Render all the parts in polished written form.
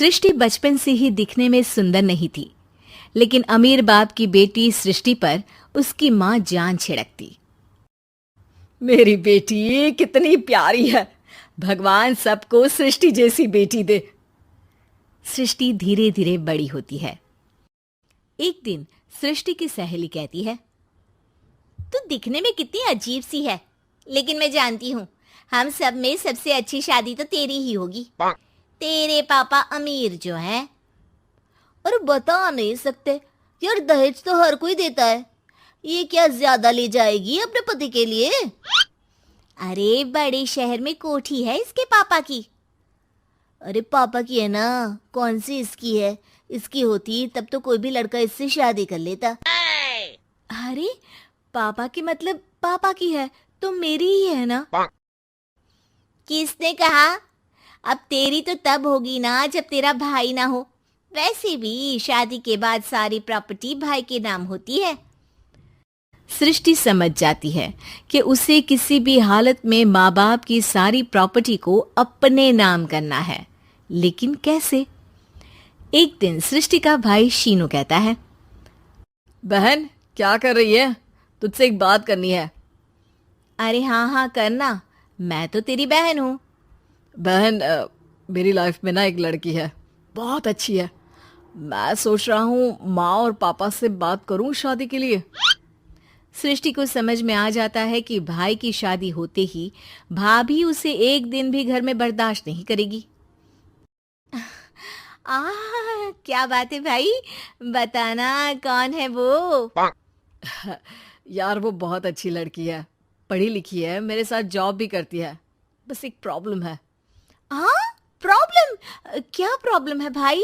सृष्टि बचपन से ही दिखने में सुंदर नहीं थी, लेकिन अमीर बाप की बेटी सृष्टि पर उसकी माँ जान छिड़कती। मेरी बेटी कितनी प्यारी है, भगवान सबको सृष्टि जैसी बेटी दे। सृष्टि धीरे धीरे बड़ी होती है। एक दिन सृष्टि की सहेली कहती है, तू दिखने में कितनी अजीब सी है, लेकिन मैं जानती हूँ हम सब में सबसे अच्छी शादी तो तेरी ही होगी। तेरे पापा अमीर जो हैं। और बता नहीं सकते यार, दहेज तो हर कोई देता है, ये क्या ज्यादा ले जाएगी अपने पति के लिए? अरे बड़े शहर में कोठी है इसके पापा की। अरे पापा की है ना, कौन सी इसकी है? इसकी होती तब तो कोई भी लड़का इससे शादी कर लेता। अरे पापा की मतलब पापा की है तो मेरी ही है ना? किसने कहा? अब तेरी तो तब होगी ना जब तेरा भाई ना हो। वैसे भी शादी के बाद सारी प्रॉपर्टी भाई के नाम होती है। सृष्टि समझ जाती है कि उसे किसी भी हालत में माँ बाप की सारी प्रॉपर्टी को अपने नाम करना है, लेकिन कैसे? एक दिन सृष्टि का भाई शीनू कहता है, बहन क्या कर रही है? तुझसे एक बात करनी है। अरे हाँ हाँ करना, मैं तो तेरी बहन हूँ। बहन मेरी लाइफ में ना एक लड़की है, बहुत अच्छी है। मैं सोच रहा हूँ माँ और पापा से बात करूँ शादी के लिए। सृष्टि को समझ में आ जाता है कि भाई की शादी होते ही भाभी उसे एक दिन भी घर में बर्दाश्त नहीं करेगी। क्या बात है भाई, बताना कौन है वो? यार वो बहुत अच्छी लड़की है, पढ़ी लिखी है, मेरे साथ जॉब भी करती है। बस एक प्रॉब्लम है। हाँ प्रॉब्लम? क्या प्रॉब्लम है भाई?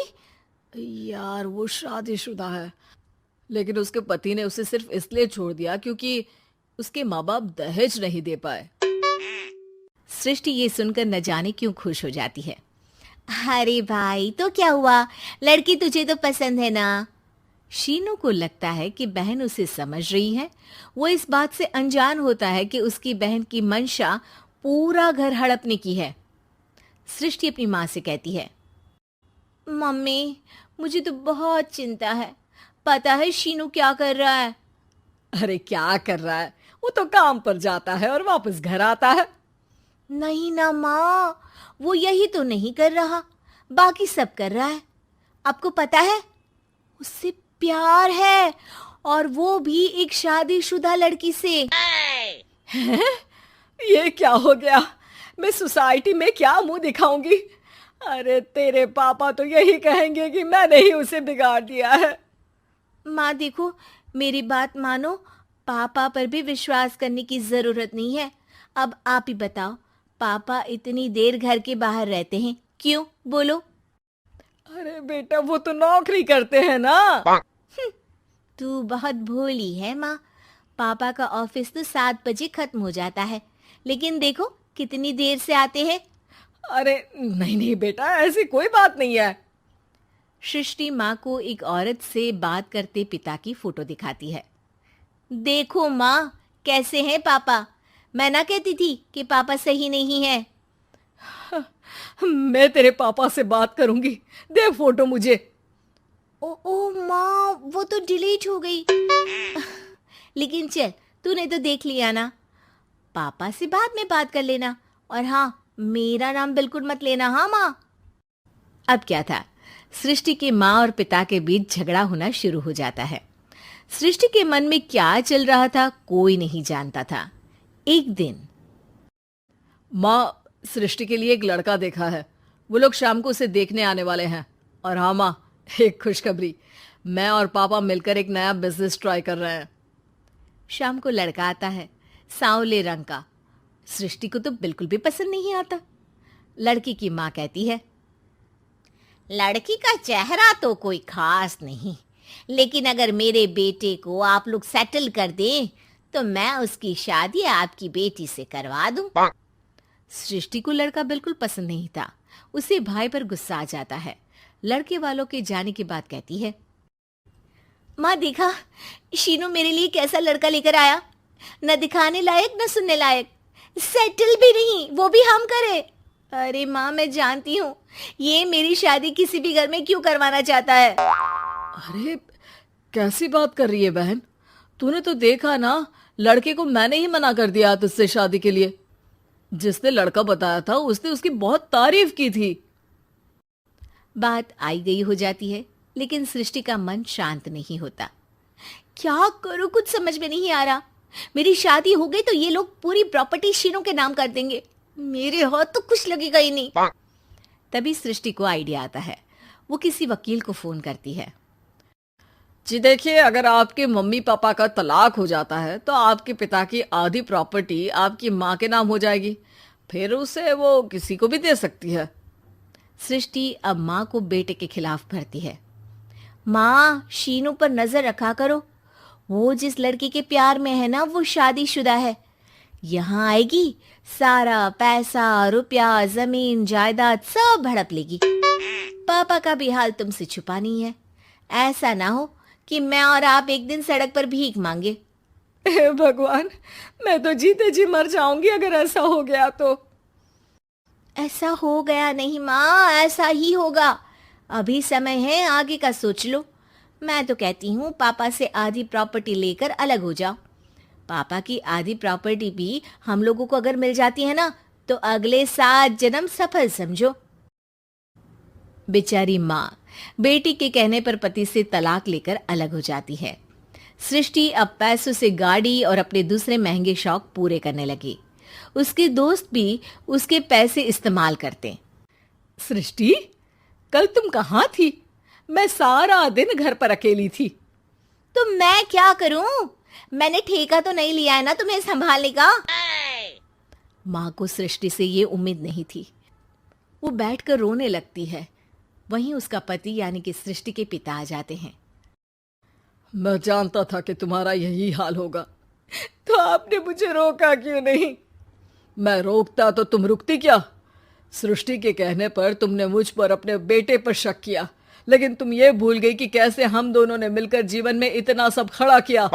यार वो शादीशुदा है, लेकिन उसके पति ने उसे सिर्फ इसलिए छोड़ दिया क्योंकि उसके माँ बाप दहेज नहीं दे पाए। सृष्टि ये सुनकर न जाने क्यों खुश हो जाती है। अरे भाई तो क्या हुआ, लड़की तुझे तो पसंद है ना? शीनू को लगता है कि बहन उसे समझ रही है। वो इस बात से अनजान होता है कि उसकी बहन की मंशा पूरा घर हड़पने की है। सृष्टि अपनी माँ से कहती है, मम्मी मुझे तो बहुत चिंता है, पता है शीनू क्या कर रहा है? अरे क्या कर रहा है, वो तो काम पर जाता है और वापस घर आता है। नहीं ना माँ, वो यही तो नहीं कर रहा, बाकी सब कर रहा है। आपको पता है उससे प्यार है, और वो भी एक शादीशुदा लड़की से। हैं? ये क्या हो गया? मैं सोसाइटी में क्या मुंह दिखाऊंगी? अरे तेरे पापा तो यही कहेंगे कि मैंने ही उसे बिगाड़ दिया है। माँ देखो, मेरी बात मानो, पापा पर भी विश्वास करने की जरूरत नहीं है। अब आप ही बताओ, पापा इतनी देर घर के बाहर रहते हैं क्यों, बोलो? अरे बेटा वो तो नौकरी करते हैं ना। तू बहुत भोली है माँ। पापा का ऑफिस तो 7 बजे खत्म हो जाता है, लेकिन देखो कितनी देर से आते हैं। अरे नहीं नहीं बेटा, ऐसी कोई बात नहीं है। सृष्टि माँ को एक औरत से बात करते पिता की फोटो दिखाती है। देखो माँ, कैसे हैं पापा? मैं ना कहती थी कि पापा सही नहीं है। मैं तेरे पापा से बात करूंगी, दे फोटो मुझे। ओ माँ, वो तो डिलीट हो गई। लेकिन चल, तूने तो देख लिया ना, पापा से बाद में बात कर लेना। और हाँ, मेरा नाम बिल्कुल मत लेना। हाँ माँ। अब क्या था, सृष्टि के माँ और पिता के बीच झगड़ा होना शुरू हो जाता है। सृष्टि के मन में क्या चल रहा था कोई नहीं जानता था। एक दिन, माँ सृष्टि के लिए एक लड़का देखा है, वो लोग शाम को उसे देखने आने वाले हैं। और हाँ माँ, एक खुशखबरी, मैं और पापा मिलकर एक नया बिजनेस ट्राई कर रहे हैं। शाम को लड़का आता है, सांवले रंग का। सृष्टि को तो बिल्कुल भी पसंद नहीं आता। लड़की की माँ कहती है, लड़की का चेहरा तो कोई खास नहीं, लेकिन अगर मेरे बेटे को आप लोग सेटल कर दें तो मैं उसकी शादी आपकी बेटी से करवा दूं। सृष्टि को लड़का बिल्कुल पसंद नहीं था। उसे भाई पर गुस्सा आ जाता है। लड़के वालों के जाने के बाद कहती है, माँ देखा, शीनू मेरे लिए कैसा लड़का लेकर आया, न दिखाने लायक न सुनने लायक, सेटल भी नहीं, वो भी हम करे। अरे माँ, मैं जानती हूँ ये मेरी शादी किसी भी घर में क्यों करवाना चाहता है। अरे कैसी बात कर रही है बहन? तूने तो देखा ना, लड़के को मैंने ही मना कर दिया तुझसे शादी के लिए। जिसने लड़का बताया था उसने उसकी बहुत तारीफ की थी। बात आई गई हो जाती है, लेकिन सृष्टि का मन शांत नहीं होता। क्या करूं, कुछ समझ में नहीं आ रहा। मेरी शादी हो गई तो ये लोग पूरी प्रॉपर्टी शीनू के नाम कर देंगे, मेरे हाथ तो कुछ लगेगा ही नहीं। तभी सृष्टि को आइडिया आता है। वो किसी वकील को फोन करती है। जी देखिए, अगर आपके मम्मी पापा का तलाक हो जाता है तो आपके पिता की आधी प्रॉपर्टी आपकी माँ के नाम हो जाएगी, फिर उसे वो किसी को भी दे सकती है। सृष्टि अब माँ को बेटे के खिलाफ भरती है। माँ, शीनू पर नजर रखा करो। वो जिस लड़की के प्यार में है ना, वो शादीशुदा है। यहाँ आएगी, सारा पैसा, रुपया, जमीन, जायदाद सब हड़प लेगी। पापा का भी हाल तुमसे छुपा नहीं है। ऐसा ना हो कि मैं और आप एक दिन सड़क पर भीख मांगे। हे भगवान, मैं तो जीते जी मर जाऊंगी अगर ऐसा हो गया तो। ऐसा हो गया नहीं माँ, ऐसा ही होगा। अभी समय है, आगे का सोच लो। मैं तो कहती हूँ पापा से आधी प्रॉपर्टी लेकर अलग हो जाओ। पापा की आधी प्रॉपर्टी भी हम लोगों को अगर मिल जाती है ना, तो अगले 7 जन्म सफल समझो। बेचारी माँ बेटी के कहने पर पति से तलाक लेकर अलग हो जाती है। सृष्टि अब पैसों से गाड़ी और अपने दूसरे महंगे शौक पूरे करने लगी। उसके दोस्त भी उसके पैसे इस्तेमाल करते। सृष्टि, कल तुम कहाँ थी? मैं सारा दिन घर पर अकेली थी। तो मैं क्या करूं? मैंने ठेका तो नहीं लिया है ना तुम्हें संभालने का। माँ को सृष्टि से ये उम्मीद नहीं थी। वो बैठकर रोने लगती है। वहीं उसका पति यानी कि सृष्टि के पिता आ जाते हैं। मैं जानता था कि तुम्हारा यही हाल होगा, तो आपने मुझे रोका क्यों नहीं? मैं रोकता तो तुम रुकती क्या? सृष्टि के कहने पर तुमने मुझ पर अपने बेटे पर शक किया, लेकिन तुम ये भूल गई कि कैसे हम दोनों ने मिलकर जीवन में इतना सब खड़ा किया।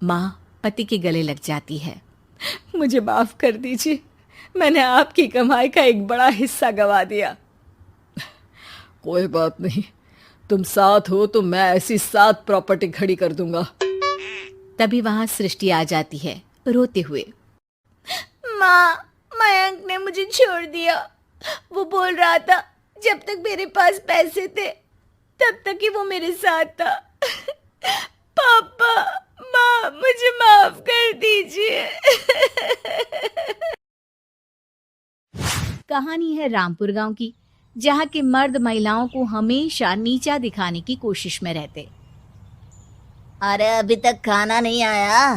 माँ पति के गले लग जाती है। मुझे माफ कर दीजिए, मैंने आपकी कमाई का एक बड़ा हिस्सा गवा दिया। कोई बात नहीं, तुम साथ हो तो मैं ऐसी 7 प्रॉपर्टी खड़ी कर दूंगा। तभी वहां सृष्टि आ जाती है रोते हुए। माँ, मयंक ने मुझे छोड़ दिया। वो बोल रहा था जब तक मेरे पास पैसे थे तब तक ही वो मेरे साथ था। पापा, माँ, मुझे माफ कर दीजिए। कहानी है रामपुर गांव की, जहां के मर्द महिलाओं को हमेशा नीचा दिखाने की कोशिश में रहते। अरे अभी तक खाना नहीं आया,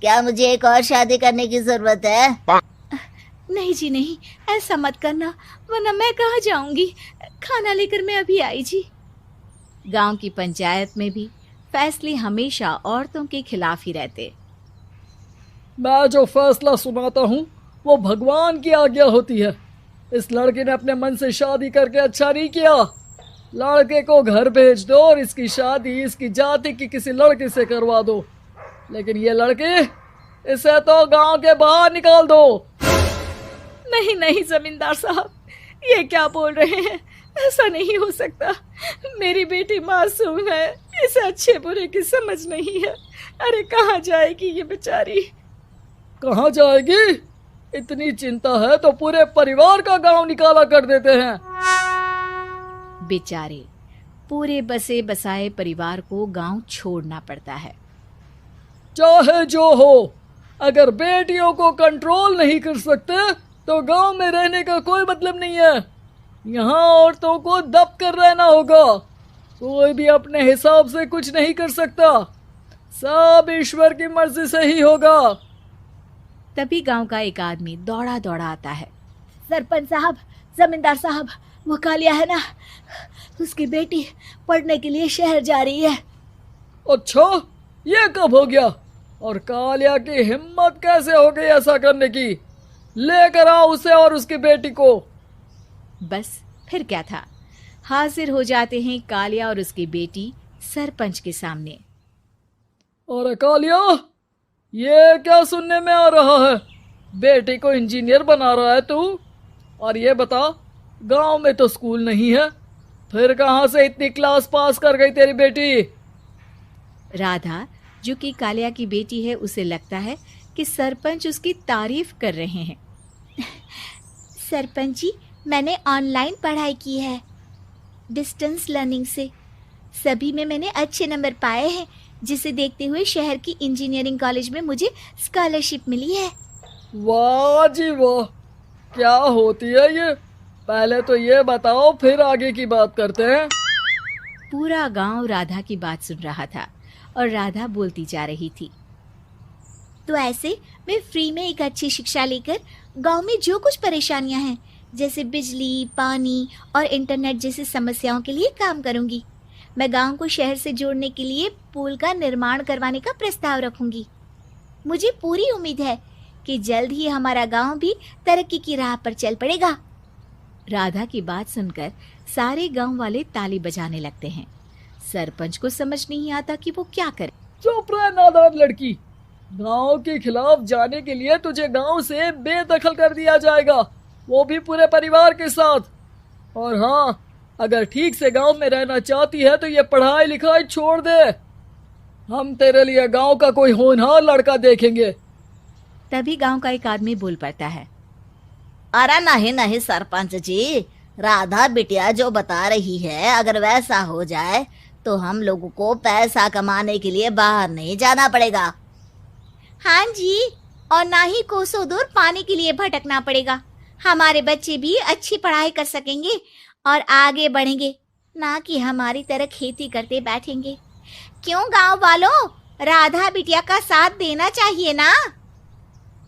क्या मुझे एक और शादी करने की जरूरत है? नहीं जी नहीं, ऐसा मत करना, वरना मैं कहाँ जाऊंगी। खाना लेकर मैं अभी आई जी। गांव की पंचायत में भी फैसले हमेशा औरतों के खिलाफ ही रहते। मैं जो फैसला सुनाता हूँ वो भगवान की आज्ञा होती है। इस लड़के ने अपने मन से शादी करके अच्छा नहीं किया। लड़के को घर भेज दो और इसकी शादी इसकी जाति की किसी लड़के से करवा दो, लेकिन ये लड़के, इसे तो गांव के बाहर निकाल दो। नहीं नहीं जमींदार साहब, ये क्या बोल रहे हैं? ऐसा नहीं हो सकता। मेरी बेटी मासूम है, इसे अच्छे बुरे की समझ नहीं है। अरे कहाँ जाएगी ये बेचारी? कहाँ जाएगी? इतनी चिंता है तो पूरे परिवार का गांव निकाला कर देते हैं। बेचारे पूरे बसे बसाए परिवार को गांव छोड़ना पड़ता है। चाहे जो हो, अगर बेटियों को कंट्रोल नहीं कर सकते तो गांव में रहने का कोई मतलब नहीं है। यहाँ औरतों को दब कर रहना होगा। कोई भी अपने हिसाब से कुछ नहीं कर सकता, सब ईश्वर की मर्जी से ही होगा। तभी गांव का एक आदमी दौड़ा दौड़ा आता है। सरपंच साहब, जमींदार साहब, वो कालिया है ना, उसकी बेटी पढ़ने के लिए शहर जा रही है। अच्छा, ये कब हो गया? और कालिया की हिम्मत कैसे हो गई ऐसा करने की? लेकर आओ उसे और उसकी बेटी को। बस फिर क्या था, हाजिर हो जाते हैं कालिया और उसकी बेटी सरपंच के सामने। और कालिया, ये क्या सुनने में आ रहा है? बेटी को इंजीनियर बना रहा है तू? और ये बता, गांव में तो स्कूल नहीं है, फिर कहाँ से इतनी क्लास पास कर गई तेरी बेटी? राधा, जो कि कालिया की बेटी है, उसे लगता है कि सरपंच उसकी तारीफ कर रहे हैं। सरपंच जी, मैंने ऑनलाइन पढ़ाई की है, डिस्टेंस लर्निंग से। सभी में मैंने अच्छे नंबर पाए हैं, जिसे देखते हुए शहर की इंजीनियरिंग कॉलेज में मुझे स्कॉलरशिप मिली है। वाह जी वाह, क्या होती है ये? पहले तो ये बताओ, फिर आगे की बात करते हैं। पूरा गांव राधा की बात सुन रहा था और राधा बोलती जा रही थी। तो ऐसे मैं फ्री में एक अच्छी शिक्षा लेकर गांव में जो कुछ परेशानियां हैं, जैसे बिजली, पानी और इंटरनेट जैसी समस्याओं के लिए काम करूंगी। मैं गांव को शहर से जोड़ने के लिए पुल का निर्माण करवाने का प्रस्ताव रखूंगी। मुझे पूरी उम्मीद है कि जल्द ही हमारा गांव भी तरक्की की राह पर चल पड़ेगा। राधा की बात सुनकर सारे गांव वाले ताली बजाने लगते हैं। सरपंच को समझ नहीं आता कि वो क्या करे। चुप रह नादान लड़की, गांव के खिलाफ जाने के लिए तुझे गांव से बेदखल कर दिया जाएगा, वो भी पूरे परिवार के साथ। और हाँ, अगर ठीक से गांव में रहना चाहती है तो ये पढ़ाई लिखाई छोड़ दे। हम तेरे लिए गांव का कोई होनहार लड़का देखेंगे। तभी गांव का एक आदमी बोल पड़ता है। अरे नहीं नहीं सरपंच जी, राधा बिटिया जो बता रही है, अगर वैसा हो जाए तो हम लोगों को पैसा कमाने के लिए बाहर नहीं जाना पड़ेगा। हाँ जी, और ना ही कोसों दूर पानी के लिए भटकना पड़ेगा। हमारे बच्चे भी अच्छी पढ़ाई कर सकेंगे और आगे बढ़ेंगे, ना कि हमारी तरह खेती करते बैठेंगे। क्यों गांव वालों, राधा बिटिया का साथ देना चाहिए ना।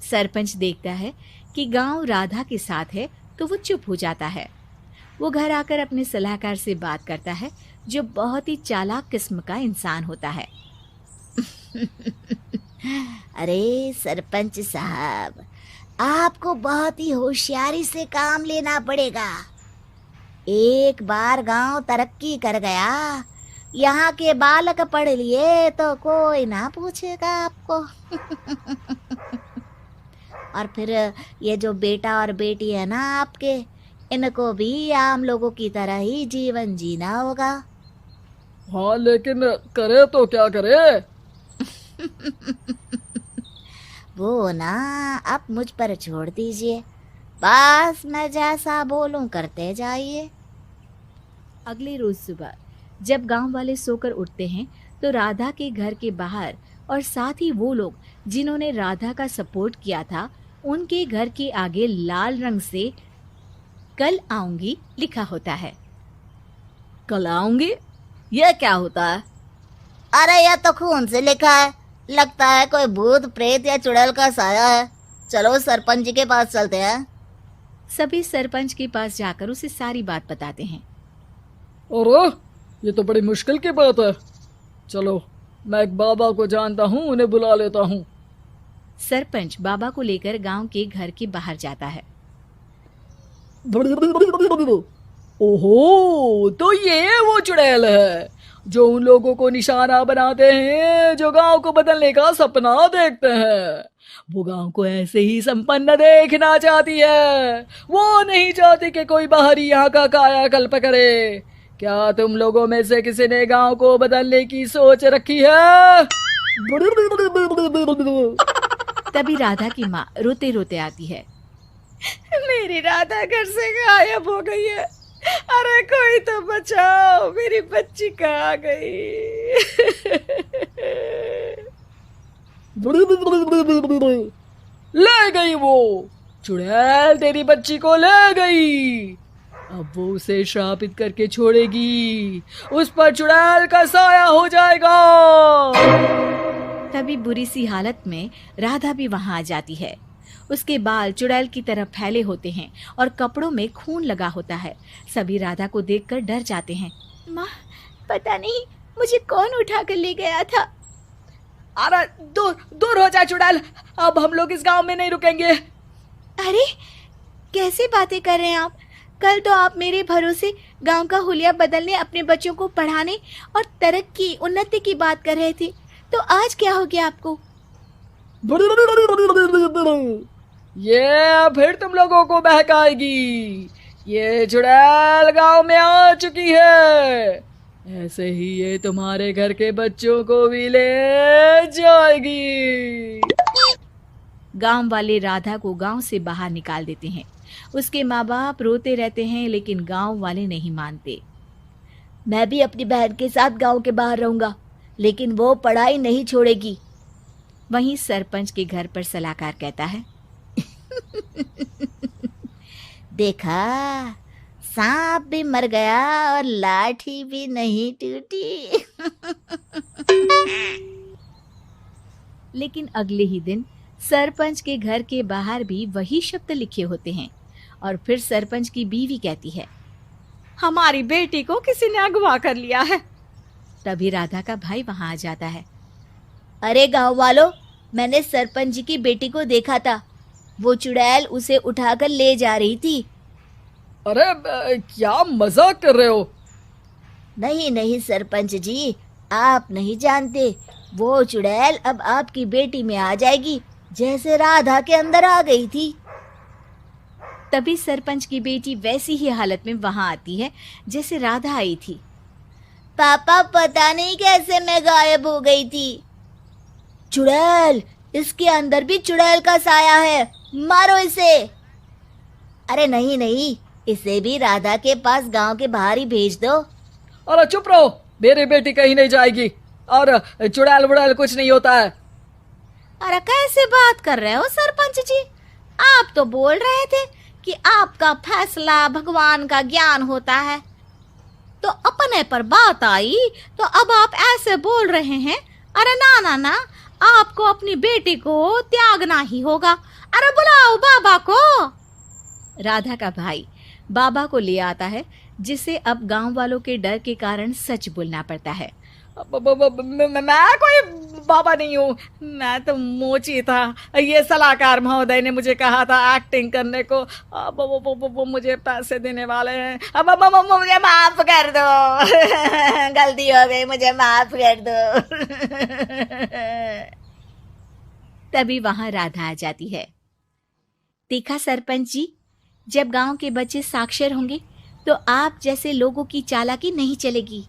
सरपंच देखता है कि गांव राधा के साथ है तो वो चुप हो जाता है। वो घर आकर अपने सलाहकार से बात करता है, जो बहुत ही चालाक किस्म का इंसान होता है। अरे सरपंच साहब, आपको बहुत ही होशियारी से काम लेना पड़ेगा। एक बार गांव तरक्की कर गया, यहाँ के बालक पढ़ लिए तो कोई ना पूछेगा आपको। और फिर ये जो बेटा और बेटी है ना आपके, इनको भी आम लोगों की तरह ही जीवन जीना होगा। हाँ, लेकिन करे तो क्या करे? वो ना आप मुझ पर छोड़ दीजिए, बस मैं जैसा बोलूं करते जाइए। अगले रोज सुबह जब गांव वाले सोकर उठते हैं तो राधा के घर के बाहर और साथ ही वो लोग जिन्होंने राधा का सपोर्ट किया था, उनके घर के आगे लाल रंग से कल आऊंगी लिखा होता है। कल आऊंगी? यह क्या होता है? अरे यह तो खून से लिखा है, लगता है कोई भूत प्रेत या चुड़ैल का साया है। चलो सरपंच जी के पास चलते हैं। सभी सरपंच के पास जाकर उसे सारी बात बताते हैं। और ये तो बड़ी मुश्किल की बात है। चलो, मैं एक बाबा को जानता हूँ, उन्हें बुला लेता हूँ। सरपंच बाबा को लेकर गांव के घर के बाहर जाता है। ओहो, तो ये वो चुड़ैल है जो उन लोगों को निशाना बनाते हैं जो गांव को बदलने का सपना देखते हैं। वो गांव को ऐसे ही संपन्न देखना चाहती है, वो नहीं चाहती कि कोई बाहरी यहाँ का कायाकल्प करे। क्या तुम लोगों में से किसी ने गांव को बदलने की सोच रखी है? तभी राधा की माँ रोते रोते आती है। मेरी राधा घर से गायब हो गई है, अरे कोई तो बचाओ, मेरी बच्ची कहाँ गई? ले गई वो चुड़ैल, तेरी बच्ची को ले गई। अब वो उसे श्रापित करके छोड़ेगी, उस पर चुड़ैल का साया हो जाएगा। तभी बुरी सी हालत में राधा भी वहां आ जाती है। उसके बाल चुड़ैल की तरह फैले होते हैं और कपड़ों में खून लगा होता है। सभी राधा को देखकर डर जाते हैं। माँ, पता नहीं मुझे कौन उठा कर ले गया था। अरे दूर दूर हो जा चुड़ैल, अब हम लोग इस गांव में नहीं रुकेंगे। अरे कैसे बातें कर रहे हैं आप? कल तो आप मेरे भरोसे गांव का हुलिया बदलने, अपने बच्चों को पढ़ाने और तरक्की उन्नति की बात कर रहे थे, तो आज क्या हो गया आपको? ये फिर तुम लोगों को बहकाएगी। ये चुड़ैल गांव में आ चुकी है, ऐसे ही ये तुम्हारे घर के बच्चों को भी ले जाएगी। गांव वाले राधा को गांव से बाहर निकाल देते हैं। उसके माँ बाप रोते रहते हैं, लेकिन गांव वाले नहीं मानते। मैं भी अपनी बहन के साथ गांव के बाहर रहूंगा, लेकिन वो पढ़ाई नहीं छोड़ेगी। वहीं सरपंच के घर पर सलाहकार कहता है, देखा, सांप भी मर गया और लाठी भी नहीं टूटी। लेकिन अगले ही दिन सरपंच के घर के बाहर भी वही शब्द लिखे होते हैं। और फिर सरपंच की बीवी कहती है, हमारी बेटी को किसी ने अगवा कर लिया है। तभी राधा का भाई वहां आ जाता है। अरे गांव वालों, मैंने सरपंच जी की बेटी को देखा था। वो चुड़ैल उसे उठाकर ले जा रही थी। अरे क्या मजाक कर रहे हो? नहीं नहीं सरपंच जी, आप नहीं जानते। वो चुड़ैल अब आपकी बेटी में आ जाएगी, जैसे राधा के अंदर आ गई थी। तभी सरपंच की बेटी वैसी ही हालत में वहां आती है जैसे राधा आई थी। पापा, पता नहीं कैसे मैं गायब हो गई थी। चुड़ैल, इसके अंदर भी चुड़ैल का साया है, मारो इसे। अरे नहीं नहीं, इसे भी राधा के पास गांव के बाहर ही भेज दो। अरे चुप रहो, मेरी बेटी कहीं नहीं जाएगी और चुड़ैल वुड़ैल कुछ नहीं होता है। अरे कैसे बात कर रहे हो सरपंच जी? आप तो बोल रहे थे कि आपका फैसला भगवान का ज्ञान होता है, तो अपने पर बात आई तो अब आप ऐसे बोल रहे हैं। अरे ना ना ना, आपको अपनी बेटी को त्यागना ही होगा। अरे बुलाओ बाबा को। राधा का भाई बाबा को ले आता है, जिसे अब गांव वालों के डर के कारण सच बोलना पड़ता है। मैं कोई बाबा नहीं हूँ, मैं तो मोची था। ये सलाहकार महोदय ने मुझे कहा था एक्टिंग करने को। अब वो मुझे पैसे देने वाले हैं। अब मुझे माफ कर दो। गलती हो गई, मुझे माफ कर दो। तभी वहां राधा आ जाती है। देखा सरपंच जी, जब गांव के बच्चे साक्षर होंगे तो आप जैसे लोगों की चालाकी नहीं चलेगी।